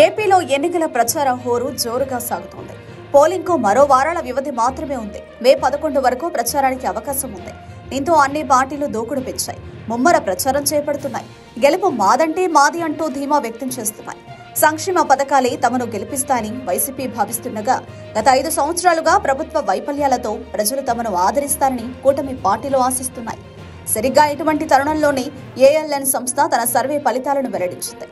ఏపీలో ఎన్నికల ప్రచార హోరు జోరుగా సాగుతోంది. పోలింగ్ కు మరో వారాల వ్యవధి మాత్రమే ఉంది. మే 11 వరకు ప్రచారానికి అవకాశం ఉంది. దీంతో అన్ని పార్టీలు దూకుడు పెంచాయి. ముమ్మర ప్రచారం చేపడుతున్నాయి. గెలుపు మాదంటే మాది అంటూ ధీమా వ్యక్తం చేస్తున్నాయి. సంక్షేమ పథకాలే తమను గెలిపిస్తాయని వైసీపీ భావిస్తుండగా గత 5 సంవత్సరాలుగా ప్రభుత్వ వైఫల్యాలతో ప్రజలు తమను ఆదరిస్తారని కూటమి పార్టీలు ఆశిస్తున్నాయి. సరిగ్గా ఇటువంటి తరుణంలోనే ఏఎల్ఎన్ సంస్థ తన సర్వే ఫలితాలను వెల్లడించింది.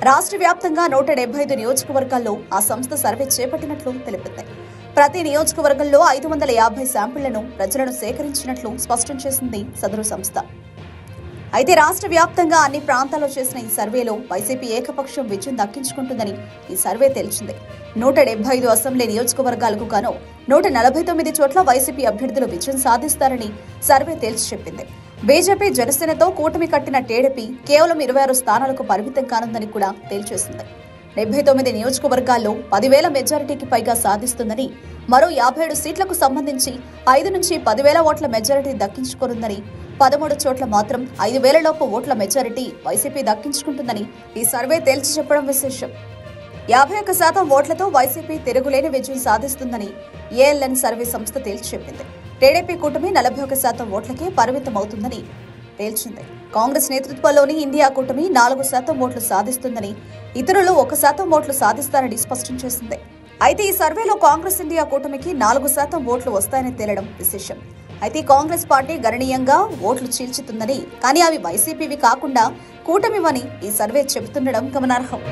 రాష్ట్ర వ్యాప్తంగా 175 నియోజకవర్గాల్లో ఆ సంస్థ సర్వే చేపట్టినట్లు తెలిపింది. ప్రతి నియోజకవర్గంలో 550 శాంపిళ్లను ప్రజలను సేకరించినట్లు స్పష్టం చేసింది సదరు సంస్థ. అయితే రాష్ట్ర వ్యాప్తంగా అన్ని ప్రాంతాల్లో చేసిన ఈ సర్వేలో వైసీపీ ఏకపక్షం విజయం దక్కించుకుంటుందని ఈ సర్వే తేల్చింది. 175 అసెంబ్లీ నియోజకవర్గాలకు గాను 149 చోట్ల వైసీపీ అభ్యర్థులు విజయం సాధిస్తారని సర్వే తేల్చి చెప్పింది. బీజేపీ జనసేనతో కూటమి కట్టిన టీడీపీ కేవలం 26 స్థానాలకు పరిమితం కానుందని కూడా తేల్చేసింది. 79 నియోజకవర్గాల్లో 10,000 మెజారిటీకి పైగా సాధిస్తుందని, మరో 57 సీట్లకు సంబంధించి 5 నుంచి 10,000 ఓట్ల మెజారిటీ దక్కించుకోనుందని, 13 చోట్ల మాత్రం 5,000 లోపు ఓట్ల మెజారిటీ వైసీపీ దక్కించుకుంటుందని ఈ సర్వే తేల్చి చెప్పడం విశేషం. 51% ఓట్లతో వైసీపీ తిరుగులేని విజయం సాధిస్తుందని ఏఎల్ఎన్ సర్వే సంస్థ తేల్చి చెప్పింది. టీడీపీ కూటమి 41% ఓట్లకే పరిమితమవుతుందని తేల్చింది. కాంగ్రెస్ నేతృత్వంలోని ఇండియా కూటమి 4% ఓట్లు సాధిస్తుందని, ఇతరులు 1% ఓట్లు సాధిస్తారని స్పష్టం చేసింది. అయితే ఈ సర్వేలో కాంగ్రెస్ ఇండియా కూటమికి 4% ఓట్లు వస్తాయని తేలడం విశేషం. అయితే కాంగ్రెస్ పార్టీ గణనీయంగా ఓట్లు చీల్చుతుందని, కానీ అవి వైసీపీవి కాకుండా కూటమివని ఈ సర్వే చెబుతుండడం గమనార్హం.